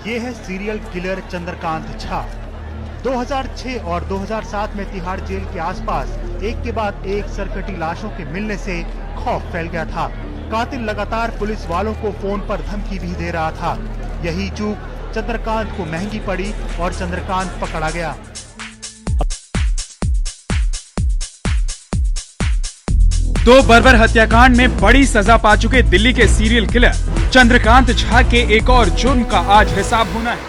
ये है serial killer Chandrakant Jha. 2006 और 2007 में तिहाड़ जेल के आसपास एक के बाद एक सरकटी लाशों के मिलने से खौफ फैल गया था। कातिल लगातार पुलिस वालों को फोन पर धमकी भी दे रहा था। यही चूक चंद्रकांत को महंगी पड़ी और चंद्रकांत पकड़ा गया। दो बर्बर हत्याकांड में बड़ी सजा पा चुके दिल्ली के सीरियल किलर चंद्रकांत झा के एक और जुर्म का आज हिसाब होना है।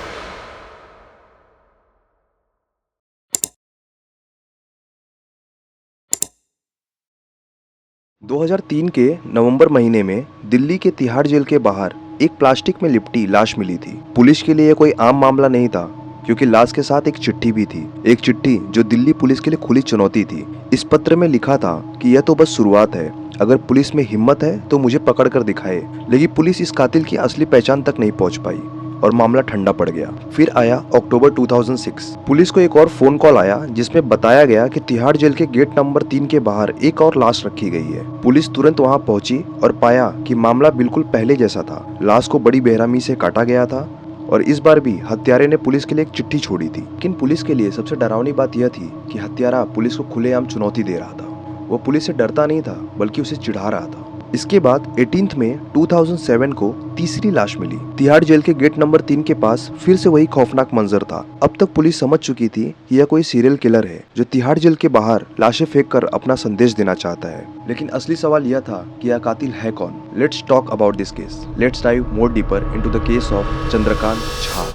दो 2003 के नवंबर महीने में दिल्ली के तिहाड़ जेल के बाहर एक प्लास्टिक में लिपटी लाश मिली थी। पुलिस के लिए यह कोई आम मामला नहीं था, क्योंकि लाश के साथ एक चिट्ठी भी थी। एक चिट्ठी जो दिल्ली पुलिस के लिए खुली चुनौती थी। इस पत्र में लिखा था कि यह तो बस शुरुआत है, अगर पुलिस में हिम्मत है तो मुझे पकड़ कर दिखाए। लेकिन पुलिस इस कातिल की असली पहचान तक नहीं पहुंच पाई और मामला ठंडा पड़ गया। फिर आया अक्टूबर 2006। पुलिस को एक और फोन कॉल आया जिसमें बताया गया कि तिहाड़ जेल के गेट नंबर 3 के बाहर एक और लाश रखी गई है। पुलिस तुरंत वहां पहुंची और पाया कि मामला बिल्कुल पहले जैसा था। लाश को बड़ी बेरहमी से काटा गया था और इस बार भी हत्यारे ने पुलिस के लिए एक चिट्ठी छोड़ी थी। लेकिन पुलिस के लिए सबसे डरावनी बात यह थी कि हत्यारा पुलिस को खुलेआम चुनौती दे रहा था। वो पुलिस से डरता नहीं था, बल्कि उसे चिढ़ा रहा था। इसके बाद 18 मई 2007 को तीसरी लाश मिली। तिहाड़ जेल के गेट नंबर 3 के पास फिर से वही खौफनाक मंजर था। अब तक पुलिस समझ चुकी थी कि यह कोई सीरियल किलर है जो तिहाड़ जेल के बाहर लाशें फेंक कर अपना संदेश देना चाहता है। लेकिन असली सवाल यह था कि यह कातिल है कौन। Let's talk about this case. Let's dive more deeper into the case of Chandrakant Jha.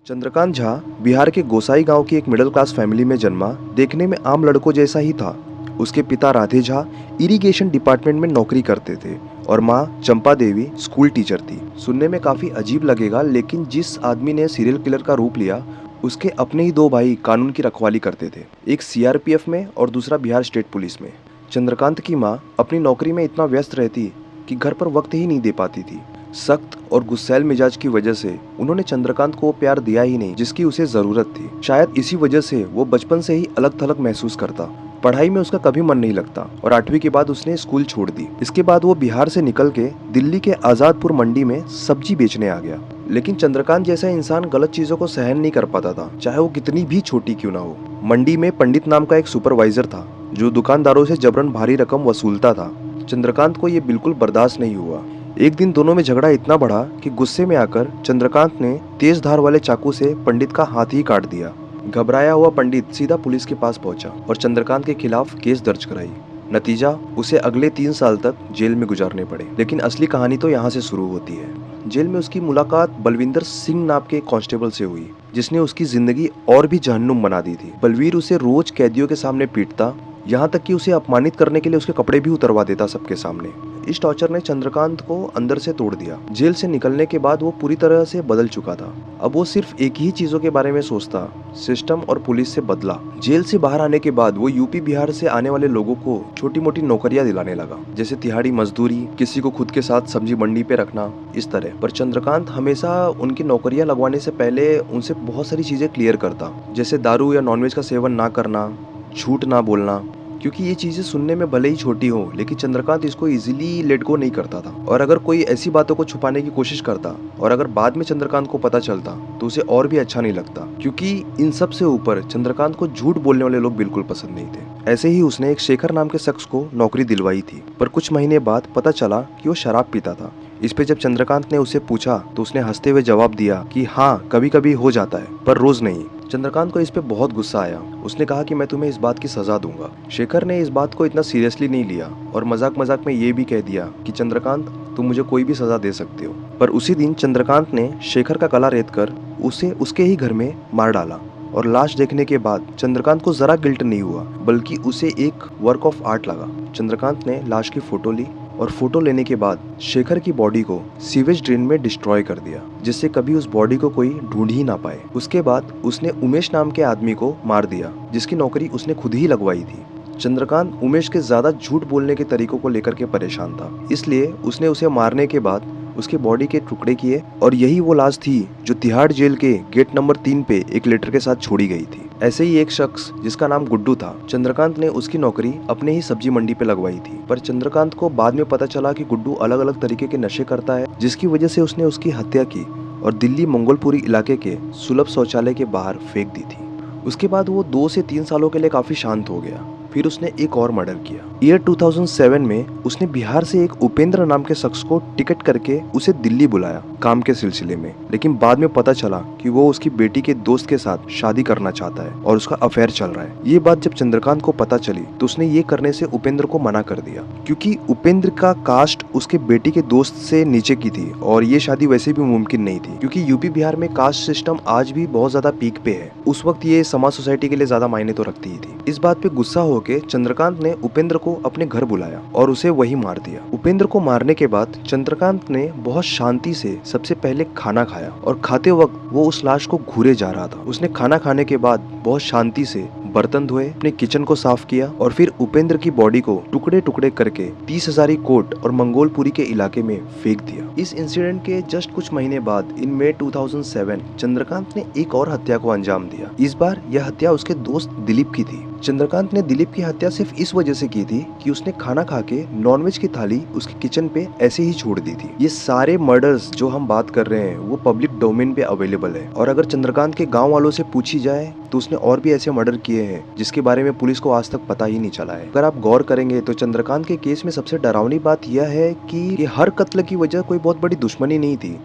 Chandrakant Jha Bihar के गोसाई गांव की एक मिडिल क्लास फैमिली में जन्मा। देखने में आम लड़कों जैसा ही था। उसके पिता राधे झा इरिगेशन डिपार्टमेंट में नौकरी करते थे और माँ चंपा देवी स्कूल टीचर थी। सुनने में काफी अजीब लगेगा, लेकिन जिस आदमी ने सीरियल किलर का रूप लिया, उसके अपने ही दो भाई कानून की रखवाली करते थे, एक सीआरपीएफ में और दूसरा बिहार स्टेट पुलिस में। चंद्रकांत की माँ अपनी नौकरी में इतना व्यस्त रहती कि घर पर वक्त ही नहीं दे पाती थी। सख्त और गुस्सैल मिजाज की वजह से उन्होंने चंद्रकांत को वो प्यार दिया ही नहीं जिसकी उसे जरूरत थी। शायद इसी वजह से वो बचपन से ही अलग थलग महसूस करता। पढ़ाई में उसका कभी मन नहीं लगता और 8वीं के बाद उसने स्कूल छोड़ दी। इसके बाद वो बिहार से निकल के दिल्ली के आजादपुर मंडी में सब्जी बेचने आ गया। लेकिन चंद्रकांत जैसा इंसान गलत चीजों को सहन नहीं कर पाता था, चाहे वो कितनी भी छोटी क्यों ना हो। मंडी में पंडित नाम का एक सुपरवाइजर था जो दुकानदारों से जबरन भारी रकम वसूलता था। चंद्रकांत को ये बिल्कुल बर्दाश्त नहीं हुआ। एक दिन दोनों में झगड़ा इतना बढ़ा कि गुस्से में आकर चंद्रकांत ने तेज धार वाले चाकू से पंडित का हाथ ही काट दिया। घबराया हुआ पंडित सीधा पुलिस के पास पहुंचा और चंद्रकांत के खिलाफ केस दर्ज कराई। नतीजा, उसे अगले 3 साल तक जेल में गुजारने पड़े। लेकिन असली कहानी तो यहाँ से शुरू होती है। जेल में उसकी मुलाकात बलविंदर सिंह नाम के कांस्टेबल से हुई, जिसने उसकी जिंदगी और भी जहन्नुम बना दी थी। बलवीर उसे रोज कैदियों के सामने पीटता, यहाँ तक कि उसे अपमानित करने के लिए उसके कपड़े भी उतरवा देता सबके सामने। इस टॉर्चर ने चंद्रकांत को अंदर से तोड़ दिया। जेल से निकलने के बाद वो पूरी तरह से बदल चुका था। अब वो सिर्फ एक ही चीजों के बारे में सोचता, सिस्टम और पुलिस से बदला। जेल से बाहर आने के बाद वो यूपी बिहार से आने वाले लोगों को छोटी मोटी नौकरियां दिलाने लगा, जैसे तिहाड़ी मजदूरी, किसी को खुद के साथ सब्जी मंडी पे रखना, इस तरह। पर चंद्रकांत हमेशा उनकी नौकरियां लगवाने से पहले उनसे बहुत सारी चीजें क्लियर करता, जैसे दारू या नॉनवेज का सेवन ना करना, झूठ ना बोलना, क्योंकि ये चीजें सुनने में भले ही छोटी हो, लेकिन चंद्रकांत इसको इजीली लेट गो नहीं करता था। और अगर कोई ऐसी बातों को छुपाने की कोशिश करता और अगर बाद में चंद्रकांत को पता चलता तो उसे और भी अच्छा नहीं लगता, क्योंकि इन सब से ऊपर चंद्रकांत को झूठ बोलने वाले लोग बिल्कुल पसंद नहीं थे। ऐसे ही उसने एक शेखर नाम के शख्स को नौकरी दिलवाई थी, पर कुछ महीने बाद पता चला कि वो शराब पीता था। इस पे जब चंद्रकांत ने उसे पूछा तो उसने हंसते हुए जवाब दिया कि हाँ, कभी कभी हो जाता है, पर रोज नहीं। चंद्रकांत को इस पे बहुत गुस्सा आया। उसने कहा कि मैं तुम्हें इस बात की सजा दूंगा। शेखर ने इस बात को इतना सीरियसली नहीं लिया और मजाक मजाक में ये भी कह दिया कि चंद्रकांत, तुम मुझे कोई भी सजा दे सकते हो। पर उसी दिन चंद्रकांत ने शेखर का गला रेत कर उसे उसके ही घर में मार डाला। और लाश देखने के बाद चंद्रकांत को जरा गिल्ट नहीं हुआ, बल्कि उसे एक वर्क ऑफ आर्ट लगा। चंद्रकांत ने लाश की फोटो ली और फोटो लेने के बाद शेखर की बॉडी को सीवेज ड्रेन में डिस्ट्रॉय कर दिया, जिससे कभी उस बॉडी को कोई ढूंढ ही ना पाए। उसके बाद उसने उमेश नाम के आदमी को मार दिया, जिसकी नौकरी उसने खुद ही लगवाई थी। चंद्रकांत उमेश के ज्यादा झूठ बोलने के तरीकों को लेकर के परेशान था, इसलिए उसने उसे मारने के बाद उसके बॉडी के टुकड़े किए और यही वो लाश थी जो तिहाड़ जेल के गेट नंबर 3 पे एक लेटर के साथ छोड़ी गई थी। ऐसे ही एक शख्स जिसका नाम गुड्डू था, चंद्रकांत ने उसकी नौकरी अपने ही सब्जी मंडी पे लगवाई थी। पर चंद्रकांत को बाद में पता चला कि गुड्डू अलग अलग तरीके के नशे करता है, जिसकी वजह से उसने उसकी हत्या की और दिल्ली मंगोलपुरी इलाके के सुलभ शौचालय के बाहर फेंक दी थी। उसके बाद वो 2 से 3 सालों के लिए काफी शांत हो गया। फिर उसने एक और मर्डर किया। ईयर 2007 में उसने बिहार से एक उपेंद्र नाम के शख्स को टिकट करके उसे दिल्ली बुलाया काम के सिलसिले में, लेकिन बाद में पता चला कि वो उसकी बेटी के दोस्त के साथ शादी करना चाहता है और उसका अफेयर चल रहा है। ये बात जब चंद्रकांत को पता चली तो उसने ये करने से उपेंद्र को मना कर दिया, क्योंकि उपेंद्र का कास्ट उसके बेटी के दोस्त से नीचे की थी और ये शादी वैसे भी मुमकिन नहीं थी, क्योंकि यूपी बिहार में कास्ट सिस्टम आज भी बहुत ज्यादा पीक पे है। उस वक्त ये समाज सोसाइटी के लिए ज्यादा मायने तो रखती ही थी। इस बात पे गुस्सा होकर चंद्रकांत ने उपेंद्र को अपने घर बुलाया और उसे वही मार दिया। उपेंद्र को मारने के बाद चंद्रकांत ने बहुत शांति से सबसे पहले खाना खाया और खाते वक्त वो उस लाश को घूरे जा रहा था। उसने खाना खाने के बाद बहुत शांति से बर्तन धोए, अपने किचन को साफ किया और फिर उपेंद्र की बॉडी को टुकड़े टुकड़े करके 30 हजारी कोट और मंगोलपुरी के इलाके में फेंक दिया। इस इंसिडेंट के जस्ट कुछ महीने बाद इन मई 2007 चंद्रकांत ने एक और हत्या को अंजाम दिया। इस बार यह हत्या उसके दोस्त दिलीप की थी। चंद्रकांत ने दिलीप की हत्या सिर्फ इस वजह से की थी कि उसने खाना खा के नॉनवेज की थाली उसके किचन पे ऐसे ही छोड़ दी थी। ये सारे मर्डर्स जो हम बात कर रहे हैं वो पब्लिक डोमेन पे अवेलेबल है और अगर चंद्रकांत के गांव वालों से पूछी जाए तो उसने और भी ऐसे मर्डर किए हैं जिसके बारे में पुलिस को आज तक पता ही नहीं चला है। अगर आप गौर करेंगे तो चंद्रकांत के केस में सबसे डरावनी बात यह है कि हर कत्ल की वजह कोई बहुत बड़ी दुश्मनी नहीं थी,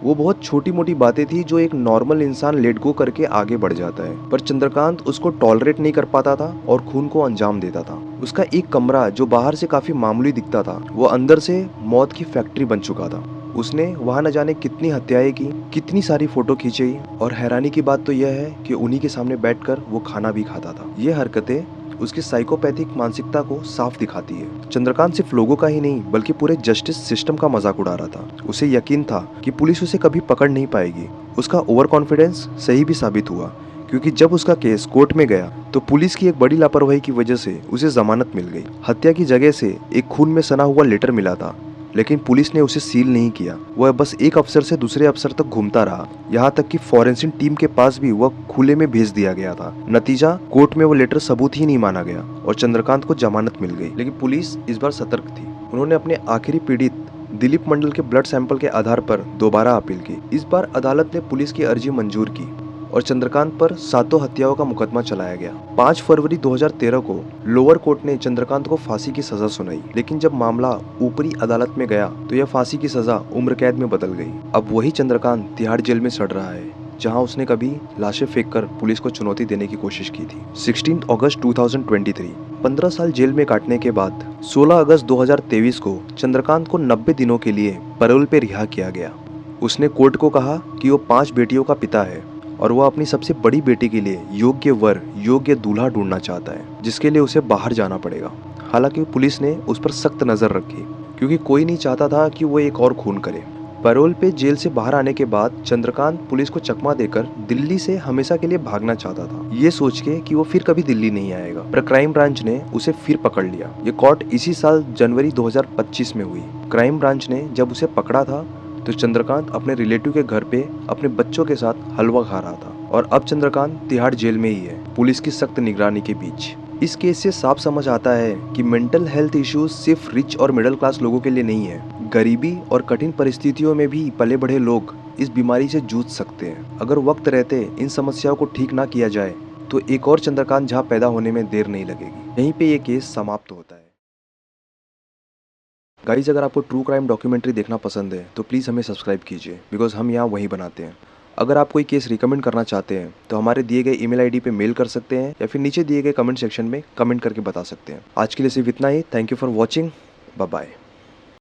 वो बहुत छोटी मोटी बातें थी जो एक नॉर्मल इंसान लेट गो करके आगे बढ़ जाता है। पर चंद्रकांत उसको टॉलरेट नहीं कर पाता था और खून को अंजाम देता था। उसका एक कमरा जो बाहर से काफी मामूली दिखता था वो अंदर से मौत की फैक्ट्री बन चुका था। उसने वहाँ न जाने कितनी हत्याएं की, कितनी सारी फोटो खींची और हैरानी की बात तो यह है कि उन्हीं के सामने बैठकर वो खाना भी खाता था। ये हरकतें उसकी साइकोपैथिक मानसिकता को साफ दिखाती है। चंद्रकांत सिर्फ लोगों का ही नहीं बल्कि पूरे जस्टिस सिस्टम का मजाक उड़ा रहा था। उसे यकीन था कि पुलिस उसे कभी पकड़ नहीं पाएगी। उसका ओवर कॉन्फिडेंस सही भी साबित हुआ, क्योंकि जब उसका केस कोर्ट में गया तो पुलिस की एक बड़ी लापरवाही की वजह से उसे जमानत मिल गई। हत्या की जगह से एक खून में सना हुआ लेटर मिला था, लेकिन पुलिस ने उसे सील नहीं किया। वह बस एक अफसर से दूसरे अफसर तक घूमता रहा, यहाँ तक कि फॉरेंसिक टीम के पास भी वह खुले में भेज दिया गया था। नतीजा, कोर्ट में वो लेटर सबूत ही नहीं माना गया और चंद्रकांत को जमानत मिल गई। लेकिन पुलिस इस बार सतर्क थी। उन्होंने अपने आखिरी पीड़ित दिलीप मंडल के ब्लड सैंपल के आधार पर दोबारा अपील की। इस बार अदालत ने पुलिस की अर्जी मंजूर की और चंद्रकांत पर 7 हत्याओं का मुकदमा चलाया गया। 5 फरवरी 2013 को लोअर कोर्ट ने चंद्रकांत को फांसी की सजा सुनाई, लेकिन जब मामला ऊपरी अदालत में गया तो यह फांसी की सजा उम्र कैद में बदल गई। अब वही चंद्रकांत तिहाड़ जेल में सड़ रहा है, जहां उसने कभी लाशें फेंककर पुलिस को चुनौती देने की कोशिश की थी। 16 अगस्त 2023, 15 साल जेल में काटने के बाद 16 अगस्त 2023 को चंद्रकांत को 90 दिनों के लिए पैरोल पे रिहा किया गया। उसने कोर्ट को कहा कि वो 5 बेटियों का पिता है और वह अपनी सबसे बड़ी बेटी के लिए योग्य वर, योग्य दूल्हा ढूंढना चाहता है, जिसके लिए उसे बाहर जाना पड़ेगा। हालांकि पुलिस ने उस पर सख्त नजर रखी, क्योंकि कोई नहीं चाहता था कि वो एक और खून करे। पैरोल पे जेल से बाहर आने के बाद चंद्रकांत पुलिस को चकमा देकर दिल्ली से हमेशा के लिए भागना चाहता था, ये सोच के कि वो फिर कभी दिल्ली नहीं आएगा। पर क्राइम ब्रांच ने उसे फिर पकड़ लिया। ये कॉट इसी साल जनवरी 2025 में हुई। क्राइम ब्रांच ने जब उसे पकड़ा था तो चंद्रकांत अपने रिलेटिव के घर पे अपने बच्चों के साथ हलवा खा रहा था और अब चंद्रकांत तिहाड़ जेल में ही है, पुलिस की सख्त निगरानी के बीच। इस केस से साफ समझ आता है कि मेंटल हेल्थ इश्यूज सिर्फ रिच और मिडिल क्लास लोगों के लिए नहीं है। गरीबी और कठिन परिस्थितियों में भी पले बढ़े लोग इस बीमारी से जूझ सकते हैं। अगर वक्त रहते इन समस्याओं को ठीक ना किया जाए तो एक और चंद्रकांत झा पैदा होने में देर नहीं लगेगी। यहीं पे ये केस समाप्त होता है। गाइज, अगर आपको ट्रू क्राइम डॉक्यूमेंट्री देखना पसंद है तो प्लीज़ हमें सब्सक्राइब कीजिए, बिकॉज हम यहाँ वही बनाते हैं। अगर आप कोई केस रिकमेंड करना चाहते हैं तो हमारे दिए गए ईमेल आईडी पे मेल कर सकते हैं या फिर नीचे दिए गए कमेंट सेक्शन में कमेंट करके बता सकते हैं। आज के लिए सिर्फ इतना ही। Thank you for watching. Bye bye.